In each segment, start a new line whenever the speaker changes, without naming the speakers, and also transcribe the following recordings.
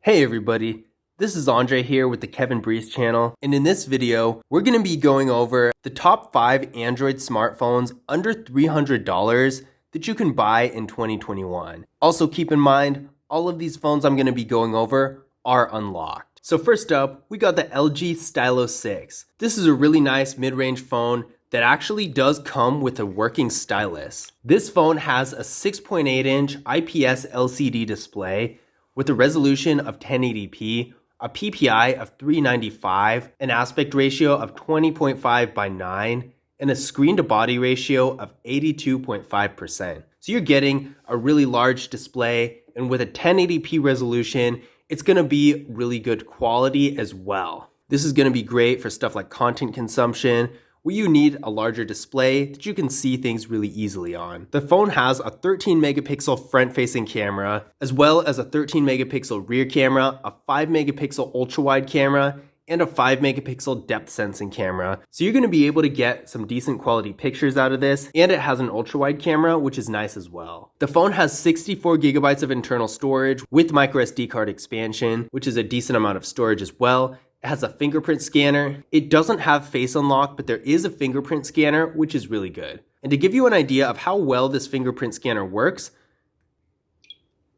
Hey everybody, this is Andre here with the Kevin Breeze channel, and in this video, we're going to be going over the top 5 Android smartphones under $300 that you can buy in 2021. Also keep in mind, all of these phones I'm going to be going over are unlocked. So first up, we got the LG Stylo 6. This is a really nice mid-range phone that actually does come with a working stylus. This phone has a 6.8-inch IPS LCD display with a resolution of 1080p, a PPI of 395, an aspect ratio of 20.5 by 9, and a screen-to-body ratio of 82.5%. So you're getting a really large display, and with a 1080p resolution, it's going to be really good quality as well. This is going to be great for stuff like content consumption, where you need a larger display that you can see things really easily on. The phone has a 13 megapixel front-facing camera, as well as a 13 megapixel rear camera, a 5 megapixel ultra-wide camera, and a 5 megapixel depth sensing camera. So you're going to be able to get some decent quality pictures out of this, and it has an ultra-wide camera, which is nice as well. The phone has 64 gigabytes of internal storage with microSD card expansion, which is a decent amount of storage as well. It has a fingerprint scanner. It doesn't have face unlock, but there is a fingerprint scanner, which is really good. And to give you an idea of how well this fingerprint scanner works,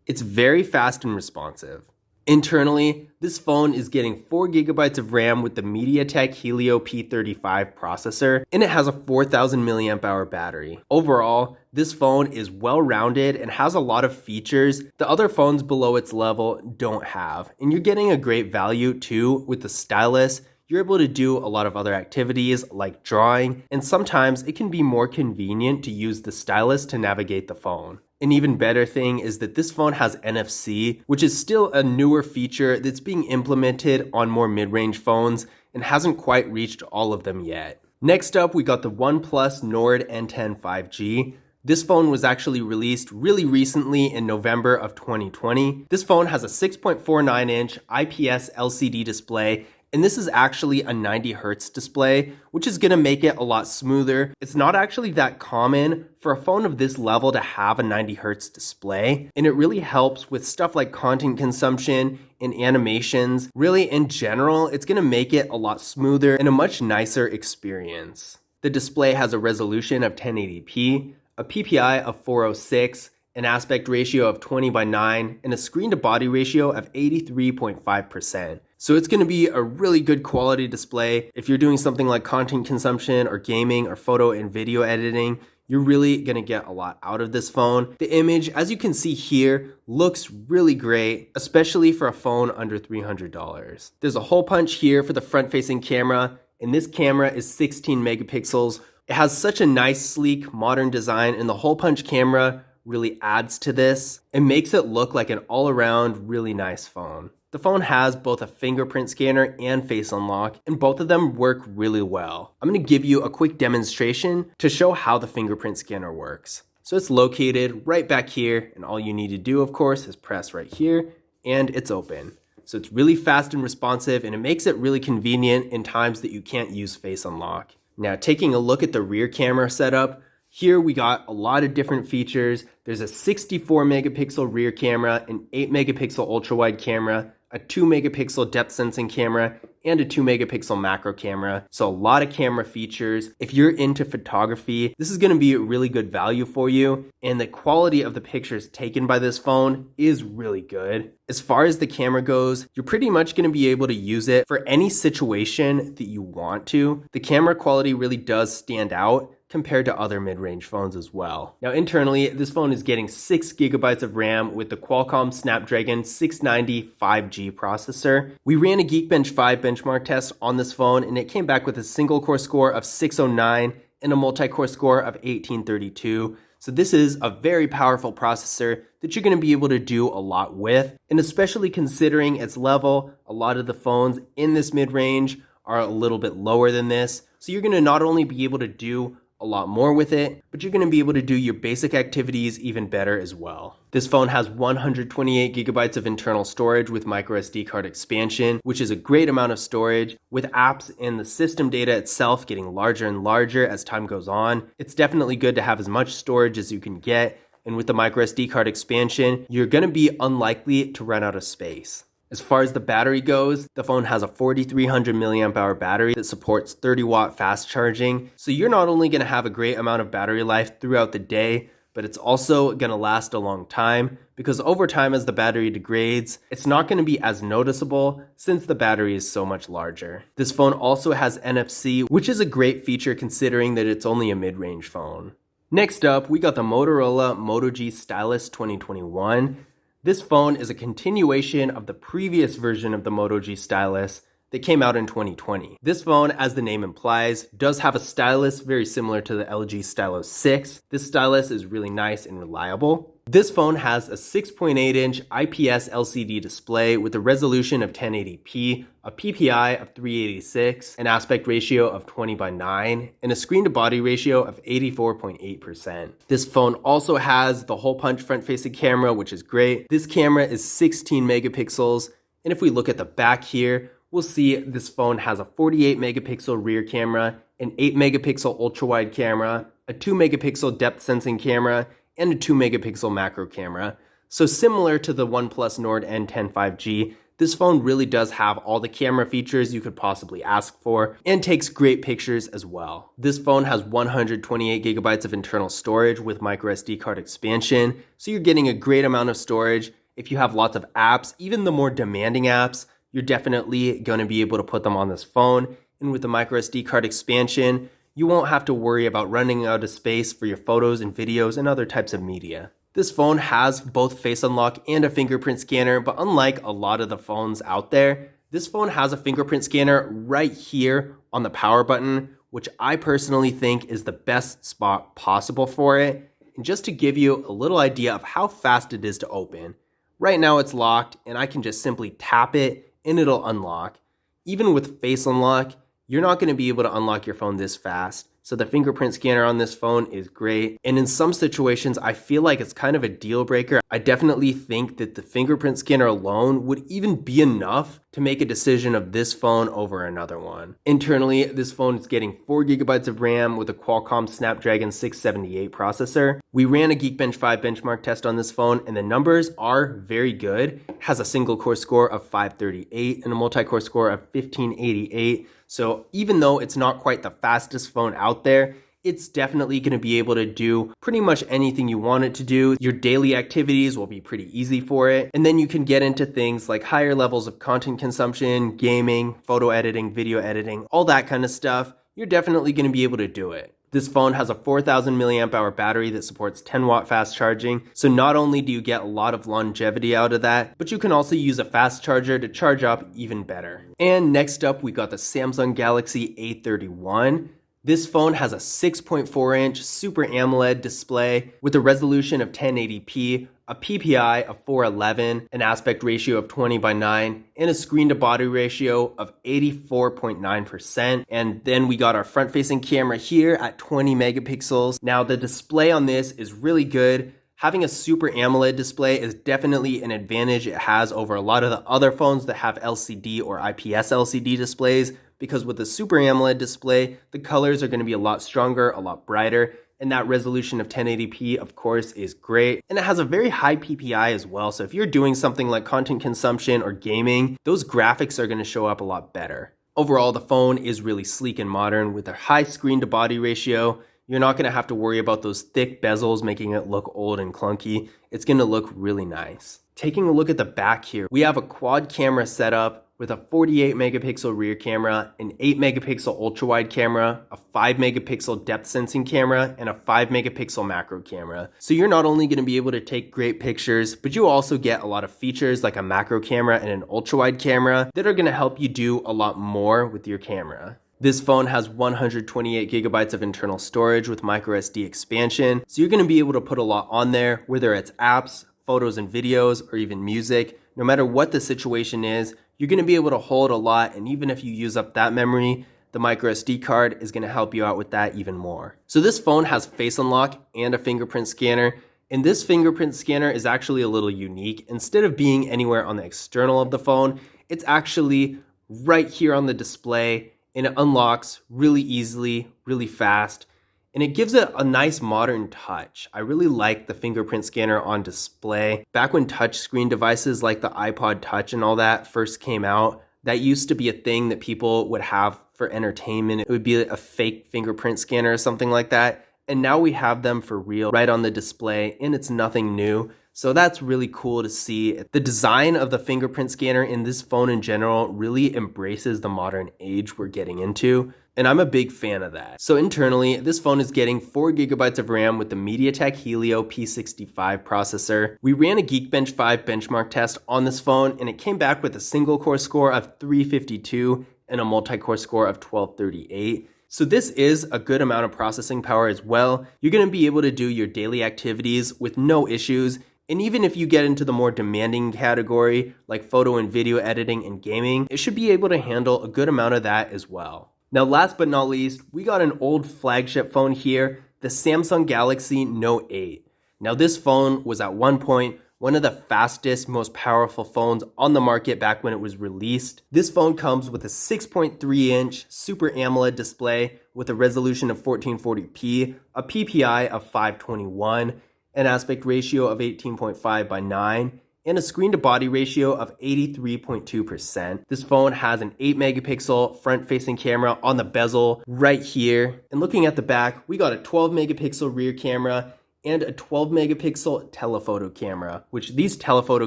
it's very fast and responsive. Internally, this phone is getting 4 gigabytes of RAM with the MediaTek Helio P35 processor, and it has a 4000 milliamp hour battery. Overall, this phone is well-rounded and has a lot of features the other phones below its level don't have. And you're getting a great value too with the stylus. You're able to do a lot of other activities like drawing, and sometimes it can be more convenient to use the stylus to navigate the phone. An even better thing is that this phone has NFC, which is still a newer feature that's being implemented on more mid-range phones and hasn't quite reached all of them yet. Next up, we got the Oneplus Nord N10 5G. This phone was actually released really recently in November of 2020. This phone has a 6.49-inch IPS LCD display, and this is actually a 90 Hertz display, which is going to make it a lot smoother. It's not actually that common for a phone of this level to have a 90 Hertz display, and it really helps with stuff like content consumption and animations. Really, in general, it's going to make it a lot smoother and a much nicer experience. The display has a resolution of 1080p, a PPI of 406, an aspect ratio of 20 by 9, and a screen-to-body ratio of 83.5%. So it's going to be a really good quality display. If you're doing something like content consumption or gaming or photo and video editing, you're really going to get a lot out of this phone. The image, as you can see here, looks really great, especially for a phone under $300. There's a hole punch here for the front-facing camera, and this camera is 16 megapixels. It has such a nice, sleek, modern design, and the hole punch camera really adds to this and makes it look like an all-around really nice phone. The phone has both a fingerprint scanner and face unlock, and both of them work really well. I'm going to give you a quick demonstration to show how the fingerprint scanner works. So it's located right back here, and all you need to do, of course, is press right here, and it's open. So it's really fast and responsive, and it makes it really convenient in times that you can't use face unlock. Now, taking a look at the rear camera setup, here we got a lot of different features. There's a 64 megapixel rear camera, an 8 megapixel ultra wide camera, a 2 megapixel depth sensing camera, and a 2 megapixel macro camera. So a lot of camera features. If you're into photography, this is going to be a really good value for you. And the quality of the pictures taken by this phone is really good. As far as the camera goes, you're pretty much going to be able to use it for any situation that you want to. The camera quality really does stand out compared to other mid-range phones as well. Now internally, this phone is getting 6 gigabytes of RAM with the Qualcomm Snapdragon 690 5G processor. We ran a Geekbench 5 benchmark test on this phone, and it came back with a single core score of 609 and a multi-core score of 1832. So this is a very powerful processor that you're going to be able to do a lot with, and especially considering its level, a lot of the phones in this mid-range are a little bit lower than this. So you're going to not only be able to do a lot more with it, but you're going to be able to do your basic activities even better as well. This phone has 128 gigabytes of internal storage with microSD card expansion, which is a great amount of storage. With apps and the system data itself getting larger and larger as time goes on, it's definitely good to have as much storage as you can get. And with the microSD card expansion, you're going to be unlikely to run out of space. As far as the battery goes, the phone has a 4300 milliamp hour battery that supports 30-watt fast charging. So you're not only going to have a great amount of battery life throughout the day, but it's also going to last a long time because over time as the battery degrades, it's not going to be as noticeable since the battery is so much larger. This phone also has NFC, which is a great feature considering that it's only a mid-range phone. Next up, we got the Motorola Moto G Stylus 2021. This phone is a continuation of the previous version of the Moto G Stylus that came out in 2020. This phone, as the name implies, does have a stylus very similar to the LG Stylo 6. This stylus is really nice and reliable. This phone has a 6.8-inch IPS LCD display with a resolution of 1080p, a PPI of 386, an aspect ratio of 20:9, and a screen-to-body ratio of 84.8%. This phone also has the hole-punch front-facing camera, which is great. This camera is 16 megapixels, and if we look at the back here, we'll see this phone has a 48 megapixel rear camera, an 8 megapixel ultra-wide camera, a 2 megapixel depth sensing camera, and a 2 megapixel macro camera. So similar to the Oneplus Nord N10 5G, this phone really does have all the camera features you could possibly ask for and takes great pictures as well. This phone has 128 gigabytes of internal storage with microSD card expansion, so you're getting a great amount of storage. If you have lots of apps, even the more demanding apps, you're definitely going to be able to put them on this phone. And with the microSD card expansion, you won't have to worry about running out of space for your photos and videos and other types of media. This phone has both face unlock and a fingerprint scanner, but unlike a lot of the phones out there, this phone has a fingerprint scanner right here on the power button, which I personally think is the best spot possible for it. And just to give you a little idea of how fast it is to open, right now it's locked and I can just simply tap it and it'll unlock. Even with face unlock, you're not going to be able to unlock your phone this fast. So the fingerprint scanner on this phone is great. And in some situations, I feel like it's kind of a deal breaker. I definitely think that the fingerprint scanner alone would even be enough to make a decision of this phone over another one. Internally, this phone is getting 4 gigabytes of RAM with a Qualcomm Snapdragon 678 processor. We ran a Geekbench 5 benchmark test on this phone and the numbers are very good. It has a single core score of 538 and a multi-core score of 1588. So even though it's not quite the fastest phone out there, it's definitely going to be able to do pretty much anything you want it to do. Your daily activities will be pretty easy for it. And then you can get into things like higher levels of content consumption, gaming, photo editing, video editing, all that kind of stuff. You're definitely going to be able to do it. This phone has a 4000 milliamp hour battery that supports 10-watt fast charging. So not only do you get a lot of longevity out of that, but you can also use a fast charger to charge up even better. And next up, we got the Samsung Galaxy A31. This phone has a 6.4-inch Super AMOLED display with a resolution of 1080p, a PPI of 411, an aspect ratio of 20:9, and a screen-to-body ratio of 84.9%. And then we got our front-facing camera here at 20 megapixels. Now the display on this is really good. Having a Super AMOLED display is definitely an advantage it has over a lot of the other phones that have LCD or IPS LCD displays, because with the Super AMOLED display, the colors are going to be a lot stronger, a lot brighter, and that resolution of 1080p, of course, is great. And it has a very high PPI as well, so if you're doing something like content consumption or gaming, those graphics are going to show up a lot better. Overall, the phone is really sleek and modern with a high screen-to-body ratio. You're not going to have to worry about those thick bezels making it look old and clunky. It's going to look really nice. Taking a look at the back here, we have a quad camera setup with a 48 megapixel rear camera, an 8 megapixel ultra wide camera, a 5 megapixel depth sensing camera, and a 5 megapixel macro camera. So you're not only going to be able to take great pictures, but you also get a lot of features like a macro camera and an ultra wide camera that are going to help you do a lot more with your camera. This phone has 128 gigabytes of internal storage with microSD expansion, so you're going to be able to put a lot on there, whether it's apps, photos and videos, or even music. No matter what the situation is, you're going to be able to hold a lot, and even if you use up that memory, the microSD card is going to help you out with that even more. So this phone has face unlock and a fingerprint scanner, and this fingerprint scanner is actually a little unique. Instead of being anywhere on the external of the phone, it's actually right here on the display, and it unlocks really easily, really fast. and it gives it a nice modern touch. I really like the fingerprint scanner on display. Back when touchscreen devices like the iPod Touch and all that first came out, that used to be a thing that people would have for entertainment. It would be a fake fingerprint scanner or something like that. And now we have them for real right on the display, and it's nothing new. So that's really cool to see. The design of the fingerprint scanner in this phone in general really embraces the modern age we're getting into, and I'm a big fan of that. So internally, this phone is getting 4 gigabytes of RAM with the MediaTek Helio P65 processor. We ran a Geekbench 5 benchmark test on this phone, and it came back with a single core score of 352 and a multi-core score of 1238. So this is a good amount of processing power as well. You're going to be able to do your daily activities with no issues. And even if you get into the more demanding category, like photo and video editing and gaming, it should be able to handle a good amount of that as well. Now, last but not least, we got an old flagship phone here, the Samsung Galaxy Note 8. Now, this phone was at one point one of the fastest, most powerful phones on the market back when it was released. This phone comes with a 6.3-inch Super AMOLED display with a resolution of 1440p, a PPI of 521, an aspect ratio of 18.5 by 9, and a screen-to-body ratio of 83.2%. This phone has an 8-megapixel front-facing camera on the bezel right here. And looking at the back, we got a 12-megapixel rear camera and a 12-megapixel telephoto camera, which these telephoto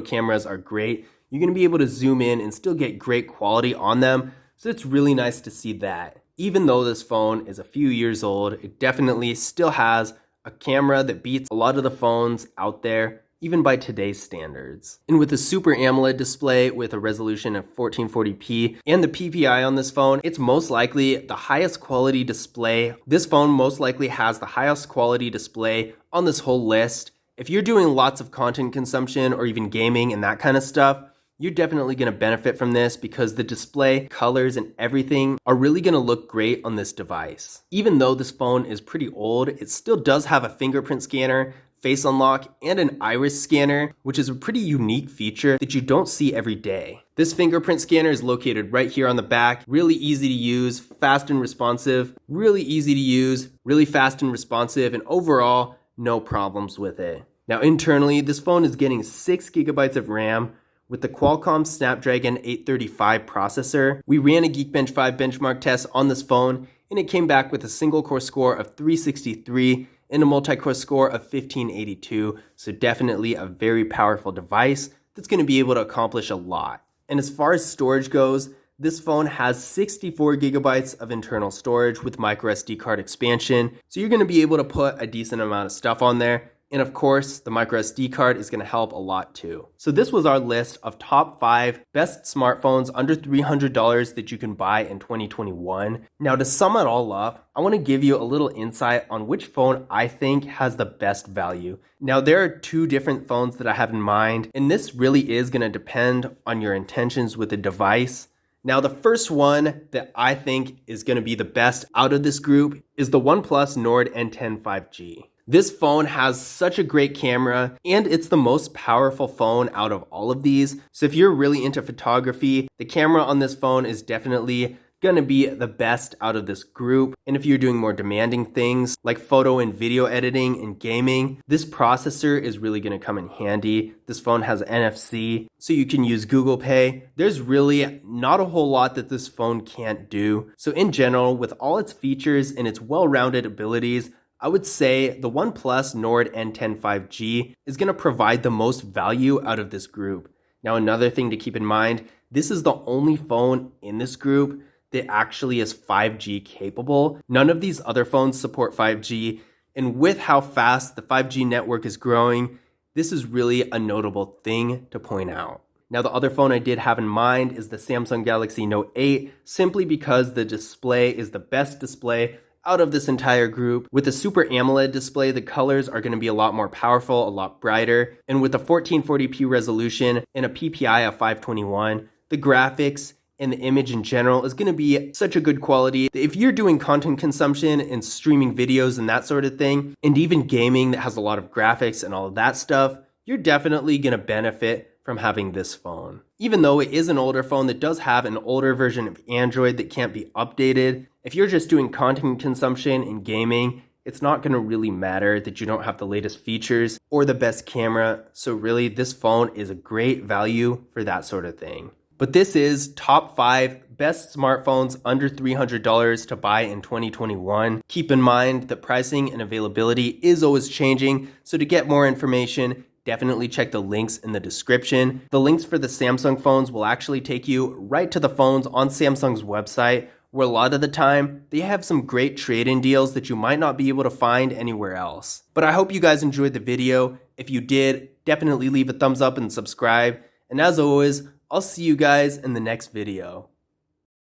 cameras are great. You're going to be able to zoom in and still get great quality on them, so it's really nice to see that. Even though this phone is a few years old, it definitely still has a camera that beats a lot of the phones out there, even by today's standards. And with a Super AMOLED display with a resolution of 1440p and the PPI on this phone, it's most likely the highest quality display. This phone most likely has the highest quality display on this whole list. If you're doing lots of content consumption or even gaming and that kind of stuff, you're definitely going to benefit from this because the display, colors, and everything are really going to look great on this device. Even though this phone is pretty old, it still does have a fingerprint scanner, face unlock, and an iris scanner, which is a pretty unique feature that you don't see every day. This fingerprint scanner is located right here on the back, really easy to use, fast and responsive, really easy to use, really fast and responsive, and overall, no problems with it. Now internally, this phone is getting 6 gigabytes of RAM, with the Qualcomm Snapdragon 835 processor. We ran a Geekbench 5 benchmark test on this phone, and it came back with a single core score of 363 and a multi-core score of 1582, so definitely a very powerful device that's going to be able to accomplish a lot. And as far as storage goes, this phone has 64 gigabytes of internal storage with micro SD card expansion, so you're going to be able to put a decent amount of stuff on there. And of course, the micro SD card is going to help a lot too. So this was our list of top 5 best smartphones under $300 that you can buy in 2021. Now to sum it all up, I want to give you a little insight on which phone I think has the best value. Now there are 2 different phones that I have in mind, and this really is going to depend on your intentions with the device. Now the first one that I think is going to be the best out of this group is the Oneplus Nord N10 5G. This phone has such a great camera, and it's the most powerful phone out of all of these. So if you're really into photography, the camera on this phone is definitely going to be the best out of this group. And if you're doing more demanding things like photo and video editing and gaming, this processor is really going to come in handy. This phone has NFC, so you can use Google Pay. There's really not a whole lot that this phone can't do. So in general, with all its features and its well-rounded abilities, I would say the OnePlus Nord N10 5G is going to provide the most value out of this group. Now, another thing to keep in mind, this is the only phone in this group that actually is 5G capable. None of these other phones support 5G, and with how fast the 5G network is growing, this is really a notable thing to point out. Now, the other phone I did have in mind is the Samsung Galaxy Note 8, simply because the display is the best display out of this entire group. With a Super AMOLED display, the colors are going to be a lot more powerful, a lot brighter. And with a 1440p resolution and a PPI of 521, the graphics and the image in general is going to be such a good quality. If you're doing content consumption and streaming videos and that sort of thing, and even gaming that has a lot of graphics and all of that stuff, you're definitely going to benefit from having this phone. Even though it is an older phone that does have an older version of Android that can't be updated, if you're just doing content consumption and gaming it's not going to really matter that you don't have the latest features or the best camera. So really, this phone is a great value for that sort of thing. But this is top 5 best smartphones under $300 to buy in 2021. Keep in mind that pricing and availability is always changing. So to get more information, definitely check the links in the description. The links for the Samsung phones will actually take you right to the phones on Samsung's website, where a lot of the time they have some great trade-in deals that you might not be able to find anywhere else. But I hope you guys enjoyed the video. If you did, definitely leave a thumbs up and subscribe. And as always, I'll see you guys in the next video.